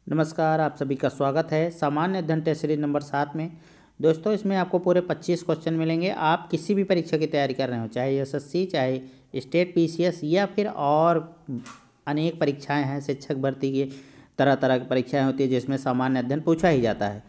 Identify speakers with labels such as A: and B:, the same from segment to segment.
A: नमस्कार, आप सभी का स्वागत है सामान्य अध्ययन टेस्ट सीरीज नंबर 7 में। दोस्तों, इसमें आपको पूरे 25 क्वेश्चन मिलेंगे। आप किसी भी परीक्षा की तैयारी कर रहे हो, चाहे एसएससी, चाहे स्टेट पीसीएस या फिर और अनेक परीक्षाएं हैं, शिक्षक भर्ती की तरह तरह की परीक्षाएं होती है जिसमें सामान्य अध्ययन पूछा ही जाता है।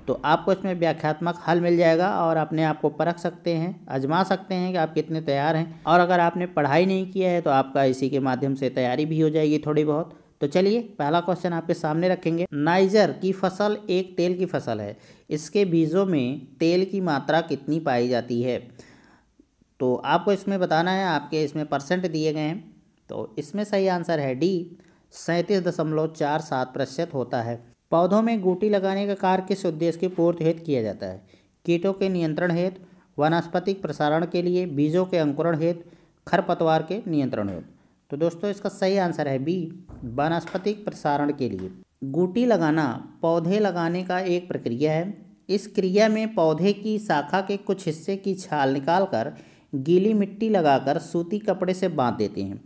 A: तो आपको इसमें व्याख्यात्मक हल मिल जाएगा और अपने आप को परख सकते हैं, आजमा सकते हैं कि आप कितने तैयार हैं। और अगर आपने पढ़ाई नहीं किया है तो आपका इसी के माध्यम से तैयारी भी हो जाएगी थोड़ी बहुत। तो चलिए, पहला क्वेश्चन आपके सामने रखेंगे। नाइजर की फसल एक तेल की फसल है। इसके बीजों में तेल की मात्रा कितनी पाई जाती है? तो आपको इसमें बताना है, आपके इसमें परसेंट दिए गए हैं। तो इसमें सही आंसर है डी, 37.47% होता है। पौधों में गूटी लगाने का कार्य किस उद्देश्य की पूर्ति हेतु किया जाता है? कीटों के नियंत्रण हेतु, वानस्पतिक प्रसारण के लिए, बीजों के अंकुरण हेतु, खरपतवार के नियंत्रण हेतु। तो दोस्तों, इसका सही आंसर है बी, वानस्पतिक प्रसारण के लिए। गूटी लगाना पौधे लगाने का एक प्रक्रिया है। इस क्रिया में पौधे की शाखा के कुछ हिस्से की छाल निकालकर गीली मिट्टी लगाकर सूती कपड़े से बांध देते हैं।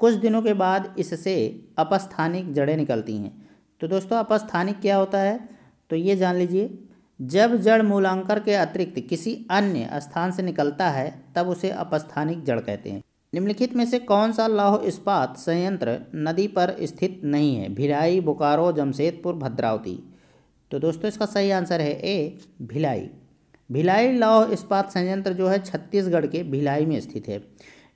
A: कुछ दिनों के बाद इससे अपस्थानिक जड़ें निकलती हैं। तो दोस्तों, अपस्थानिक क्या होता है तो ये जान लीजिए। जब जड़ मूलांकर के अतिरिक्त किसी अन्य स्थान से निकलता है तब उसे अपस्थानिक जड़ कहते हैं। निम्नलिखित में से कौन सा लौह इस्पात संयंत्र नदी पर स्थित नहीं है? भिलाई, बोकारो, जमशेदपुर, भद्रावती। तो दोस्तों, इसका सही आंसर है ए, भिलाई। भिलाई लौह इस्पात संयंत्र जो है छत्तीसगढ़ के भिलाई में स्थित है।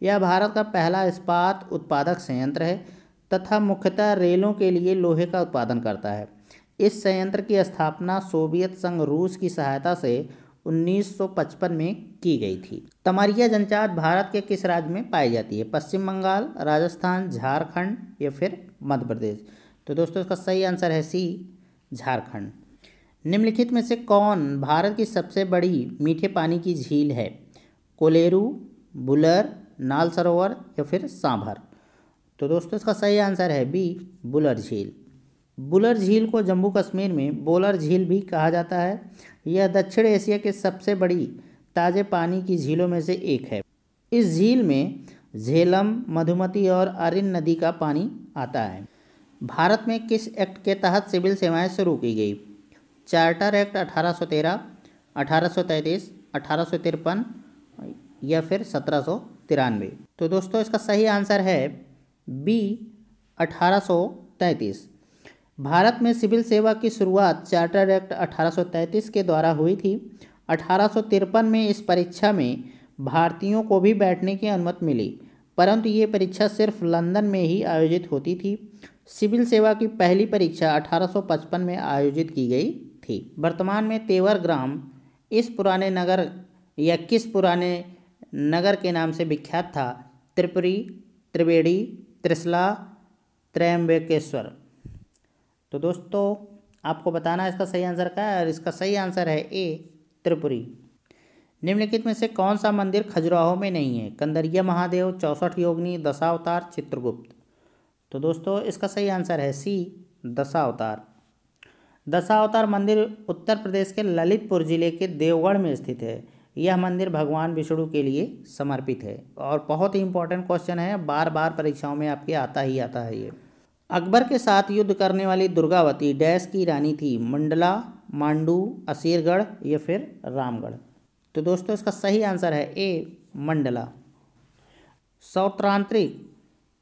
A: यह भारत का पहला इस्पात उत्पादक संयंत्र है तथा मुख्यतः रेलों के लिए लोहे का उत्पादन करता है। इस संयंत्र की स्थापना सोवियत संघ रूस की सहायता से 1955 में की गई थी। तमरिया जनजात भारत के किस राज्य में पाई जाती है? पश्चिम बंगाल, राजस्थान, झारखंड या फिर मध्य प्रदेश। तो दोस्तों, इसका सही आंसर है सी, झारखंड। निम्नलिखित में से कौन भारत की सबसे बड़ी मीठे पानी की झील है? कोलेरू, बुलर, नाल सरोवर या फिर सांभर। तो दोस्तों, इसका सही आंसर है बी, बुलर झील। बुलर झील को जम्मू कश्मीर में बोलर झील भी कहा जाता है। यह दक्षिण एशिया के सबसे बड़ी ताज़े पानी की झीलों में से एक है। इस झील में झेलम, मधुमती और अरिन नदी का पानी आता है। भारत में किस एक्ट के तहत सिविल सेवाएं शुरू की गई? चार्टर एक्ट 1813, 1833, 1853 या फिर 1793। तो दोस्तों, इसका सही आंसर है बी, 1833। भारत में सिविल सेवा की शुरुआत चार्टर एक्ट 1833 के द्वारा हुई थी। 1853 में इस परीक्षा में भारतीयों को भी बैठने की अनुमति मिली, परंतु ये परीक्षा सिर्फ लंदन में ही आयोजित होती थी। सिविल सेवा की पहली परीक्षा 1855 में आयोजित की गई थी। वर्तमान में तेवर ग्राम इस पुराने नगर या किस पुराने नगर के नाम से विख्यात था? त्रिपुरी, त्रिवेणी, त्रिशला, त्रयंबकेश्वर। तो दोस्तों, आपको बताना है इसका सही आंसर क्या है, और इसका सही आंसर है ए, त्रिपुरी। निम्नलिखित में से कौन सा मंदिर खजुराहो में नहीं है? कंदरिया महादेव, 64 योगिनी, दशावतार, चित्रगुप्त। तो दोस्तों, इसका सही आंसर है सी, दशावतार। दशावतार मंदिर उत्तर प्रदेश के ललितपुर जिले के देवगढ़ में स्थित है। यह मंदिर भगवान विष्णु के लिए समर्पित है और बहुत ही इंपॉर्टेंट क्वेश्चन है, बार बार परीक्षाओं में आपके आता ही आता है ये। अकबर के साथ युद्ध करने वाली दुर्गावती डैश की रानी थी? मंडला, मांडू, असीरगढ़ या फिर रामगढ़। तो दोस्तों, इसका सही आंसर है ए, मंडला। सौत्रांत्रिक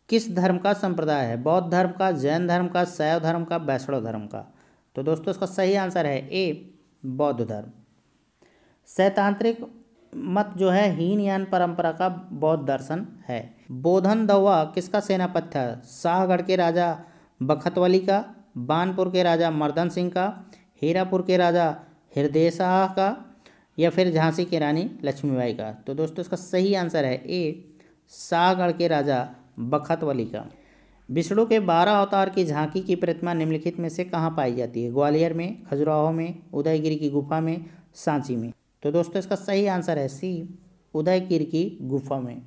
A: किस धर्म का संप्रदाय है? बौद्ध धर्म का, जैन धर्म का, शैव धर्म का, वैष्णव धर्म का। तो दोस्तों, इसका सही आंसर है ए, बौद्ध धर्म। सैद्धांतिक मत जो है हीनयान परंपरा का बौद्ध दर्शन है। बोधन दौवा किसका सेनापति था? शाहगढ़ के राजा बखतवली का, बानपुर के राजा मर्दन सिंह का, हीरापुर के राजा हृदय शाह का या फिर झांसी की रानी लक्ष्मीबाई का। तो दोस्तों, इसका सही आंसर है ए, शाहगढ़ के राजा बखतवली का। विष्णु के 12 अवतार की झांकी की प्रतिमा निम्नलिखित में से कहाँ पाई जाती है? ग्वालियर में, खजुराहो में, उदयगिरी की गुफा में, सांची में। तो दोस्तों, इसका सही आंसर है सी, उदयगिरी की गुफा में।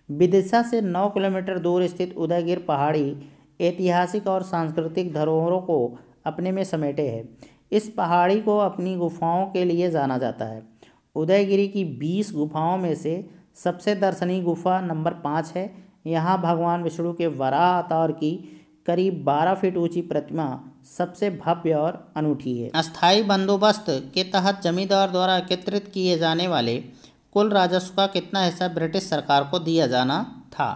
A: विदिशा से 9 किलोमीटर दूर स्थित उदयगिर पहाड़ी ऐतिहासिक और सांस्कृतिक धरोहरों को अपने में समेटे है। इस पहाड़ी को अपनी गुफाओं के लिए जाना जाता है। उदयगिरी की 20 गुफाओं में से सबसे दर्शनीय गुफा नंबर 5 है। यहाँ भगवान विष्णु के वराह अवतार की करीब 12 फीट ऊंची प्रतिमा सबसे भव्य और अनूठी है। अस्थायी बंदोबस्त के तहत जमींदार द्वारा एकत्रित किए जाने वाले कुल राजस्व का कितना हिस्सा ब्रिटिश सरकार को दिया जाना था?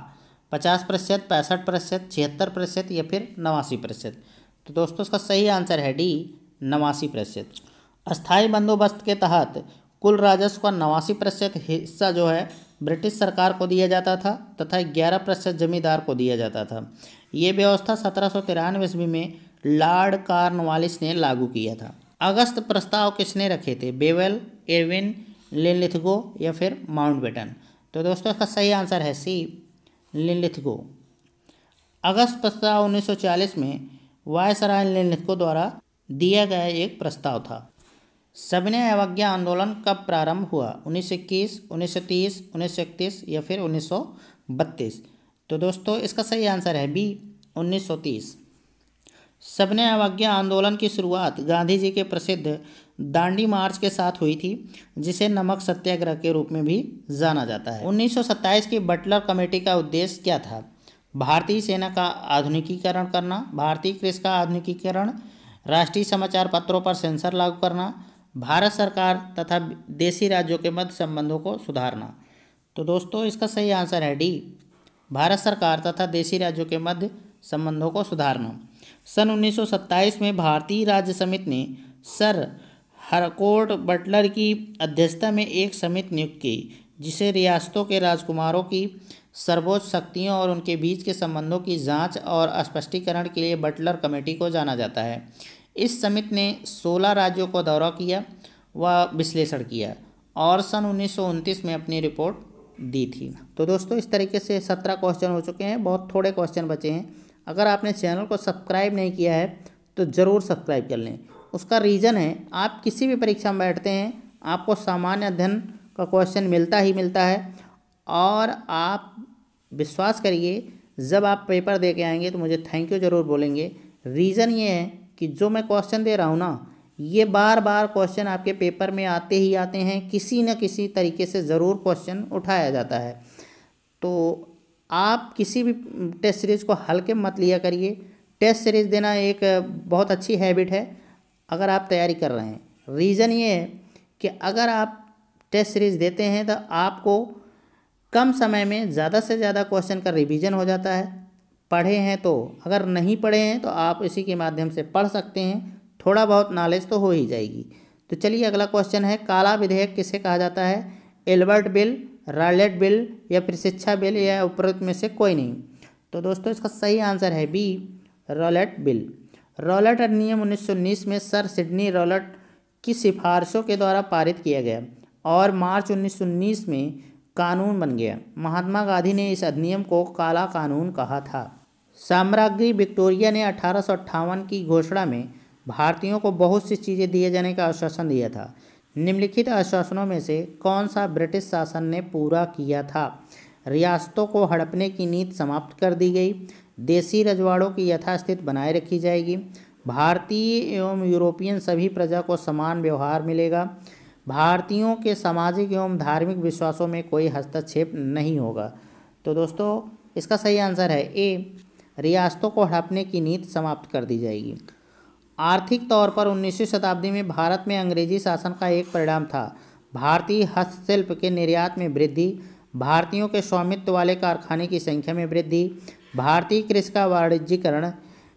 A: 50%, 65%, 76% या फिर 89%? तो दोस्तों इसका सही आंसर है डी, 89%। अस्थायी बंदोबस्त के तहत कुल राजस्व का 89% हिस्सा जो है ब्रिटिश सरकार को दिया जाता था तथा 11% जमींदार को दिया जाता था। ये व्यवस्था 1793 ईस्वी में लॉर्ड कॉर्नवालिस ने लागू किया था। अगस्त प्रस्ताव किसने रखे थे? बेवेल, इरविन, लिनलिथगो या फिर माउंटबेटन? तो दोस्तों इसका सही आंसर है सी, लिनलिथगो। अगस्त प्रस्ताव 1940 में वायसराय लिनलिथगो द्वारा दिया गया एक प्रस्ताव था। सविनय अवज्ञा आंदोलन कब प्रारंभ हुआ? 1921, 1930, 1931 या फिर 1932? तो दोस्तों इसका सही आंसर है बी, 1930। सविनय अवज्ञा आंदोलन की शुरुआत गांधी जी के प्रसिद्ध दांडी मार्च के साथ हुई थी, जिसे नमक सत्याग्रह के रूप में भी जाना जाता है। 1927 की बटलर कमेटी का उद्देश्य क्या था? भारतीय सेना का आधुनिकीकरण करना, भारतीय कृषि का आधुनिकीकरण, राष्ट्रीय समाचार पत्रों पर सेंसर लागू करना, भारत सरकार तथा देशी राज्यों के मध्य संबंधों को सुधारना। तो दोस्तों इसका सही आंसर है डी, भारत सरकार तथा देशी राज्यों के मध्य संबंधों को सुधारना। सन 1927 में भारतीय राज्य समिति ने सर हरकोर्ट बटलर की अध्यक्षता में एक समिति नियुक्त की, जिसे रियासतों के राजकुमारों की सर्वोच्च शक्तियों और उनके बीच के संबंधों की जांच और स्पष्टीकरण के लिए बटलर कमेटी को जाना जाता है। इस समिति ने 16 राज्यों को दौरा किया व विश्लेषण किया और सन 1929 में अपनी रिपोर्ट दी थी। तो दोस्तों इस तरीके से 17 क्वेश्चन हो चुके हैं, बहुत थोड़े क्वेश्चन बचे हैं। अगर आपने चैनल को सब्सक्राइब नहीं किया है तो ज़रूर सब्सक्राइब कर लें। उसका रीज़न है, आप किसी भी परीक्षा में बैठते हैं आपको सामान्य अध्ययन का क्वेश्चन मिलता ही मिलता है, और आप विश्वास करिए जब आप पेपर दे के आएंगे तो मुझे थैंक यू ज़रूर बोलेंगे। रीज़न ये है कि जो मैं क्वेश्चन दे रहा हूँ ना, ये बार बार क्वेश्चन आपके पेपर में आते ही आते हैं, किसी न किसी तरीके से ज़रूर क्वेश्चन उठाया जाता है। तो आप किसी भी टेस्ट सीरीज़ को हल्के मत लिया करिए। टेस्ट सीरीज़ देना एक बहुत अच्छी हैबिट है अगर आप तैयारी कर रहे हैं। रीज़न ये है कि अगर आप टेस्ट सीरीज़ देते हैं तो आपको कम समय में ज़्यादा से ज़्यादा क्वेश्चन का रिवीजन हो जाता है। पढ़े हैं तो, अगर नहीं पढ़े हैं तो आप इसी के माध्यम से पढ़ सकते हैं, थोड़ा बहुत नॉलेज तो हो ही जाएगी। तो चलिए अगला क्वेश्चन है, काला विधेयक किसे कहा जाता है? एल्बर्ट बिल, रॉलेट बिल या फिर शिक्षा बिल या उपरोक्त में से कोई नहीं? तो दोस्तों इसका सही आंसर है बी, रॉलेट बिल। रॉलेट अधिनियम 1919 में सर सिडनी रॉलेट की सिफारिशों के द्वारा पारित किया गया और मार्च 1919 में कानून बन गया। महात्मा गांधी ने इस अधिनियम को काला कानून कहा था। साम्राज्ञी विक्टोरिया ने 1858 की घोषणा में भारतीयों को बहुत सी चीज़ें दिए जाने का आश्वासन दिया था। निम्नलिखित आश्वासनों में से कौन सा ब्रिटिश शासन ने पूरा किया था? रियासतों को हड़पने की नीति समाप्त कर दी गई, देशी रजवाड़ों की यथास्थिति बनाए रखी जाएगी, भारतीय एवं यूरोपियन सभी प्रजा को समान व्यवहार मिलेगा, भारतीयों के सामाजिक एवं धार्मिक विश्वासों में कोई हस्तक्षेप नहीं होगा। तो दोस्तों इसका सही आंसर है ए, रियासतों को हड़पने की नीति समाप्त कर दी जाएगी। आर्थिक तौर पर 19वीं शताब्दी में भारत में अंग्रेजी शासन का एक परिणाम था भारतीय हस्तशिल्प के निर्यात में वृद्धि, भारतीयों के स्वामित्व वाले कारखाने की संख्या में वृद्धि, भारतीय कृषि का वाणिज्यीकरण,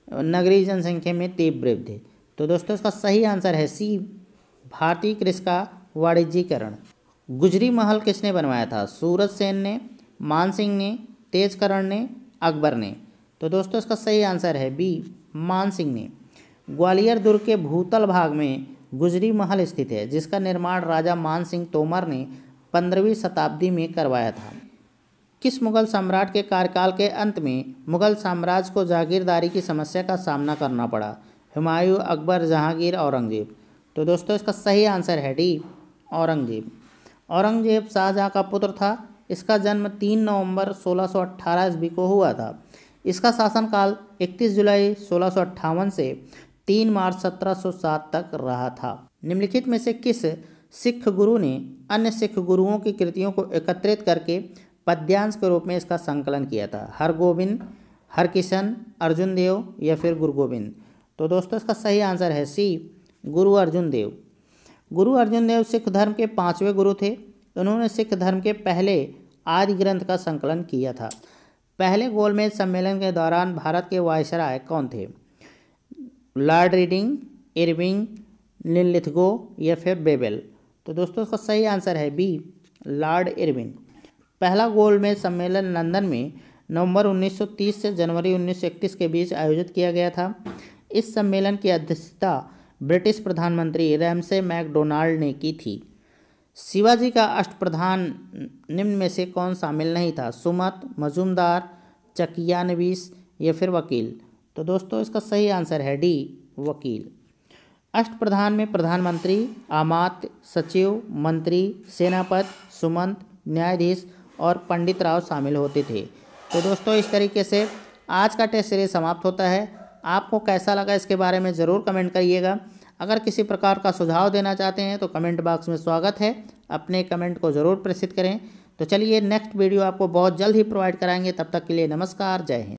A: नगरीय जनसंख्या में तीव्र वृद्धि। तो दोस्तों इसका सही आंसर है सी, भारतीय कृषि का वाणिज्यीकरण। गुजरी महल किसने बनवाया था? सूरज सेन ने, मानसिंह ने, तेजकर्ण ने, अकबर ने? तो दोस्तों इसका सही आंसर है बी, मानसिंह ने। ग्वालियर दुर्ग के भूतल भाग में गुजरी महल स्थित है, जिसका निर्माण राजा मानसिंह तोमर ने 15वीं शताब्दी में करवाया था। किस मुगल सम्राट के कार्यकाल के अंत में मुगल साम्राज्य को जागीरदारी की समस्या का सामना करना पड़ा? हुमायूं, अकबर, जहांगीर, औरंगजेब? तो दोस्तों इसका सही आंसर है डी, औरंगजेब। औरंगजेब शाहजहाँ का पुत्र था। इसका जन्म 3 नवंबर 1618 ईस्वी को हुआ था। इसका शासनकाल 31 जुलाई 1658 से 3 मार्च 1707 तक रहा था। निम्नलिखित में से किस सिख गुरु ने अन्य सिख गुरुओं की कृतियों को एकत्रित करके पद्यांश के रूप में इसका संकलन किया था? हरकिशन, अर्जुन देव या फिर गुरु गोविंद। तो दोस्तों इसका सही आंसर है सी, गुरु अर्जुन देव। गुरु अर्जुन देव सिख धर्म के 5वें गुरु थे। उन्होंने सिख धर्म के पहले आदि ग्रंथ का संकलन किया था। पहले गोलमेज सम्मेलन के दौरान भारत के वायसराय कौन थे? लॉर्ड रीडिंग, इरविंग, लिनलिथगो या फिर बेबल। तो दोस्तों इसका सही आंसर है बी, लॉर्ड इरविन। पहला गोलमेज सम्मेलन लंदन में नवंबर 1930 से जनवरी 1931 के बीच आयोजित किया गया था। इस सम्मेलन की अध्यक्षता ब्रिटिश प्रधानमंत्री रैमसे मैकडोनाल्ड ने की थी। शिवाजी का अष्टप्रधान निम्न में से कौन शामिल नहीं था? सुमत, मजूमदार, चकियानवीस या फिर वकील। तो दोस्तों इसका सही आंसर है डी, वकील। अष्टप्रधान में प्रधानमंत्री, अमात्य, सचिव, मंत्री, सेनापति, सुमंत, न्यायाधीश और पंडित राव शामिल होते थे। तो दोस्तों इस तरीके से आज का टेस्ट सीरीज समाप्त होता है। आपको कैसा लगा इसके बारे में ज़रूर कमेंट करिएगा। अगर किसी प्रकार का सुझाव देना चाहते हैं तो कमेंट बॉक्स में स्वागत है, अपने कमेंट को ज़रूर प्रेषित करें। तो चलिए नेक्स्ट वीडियो आपको बहुत जल्द ही प्रोवाइड कराएंगे। तब तक के लिए नमस्कार, जय हिंद।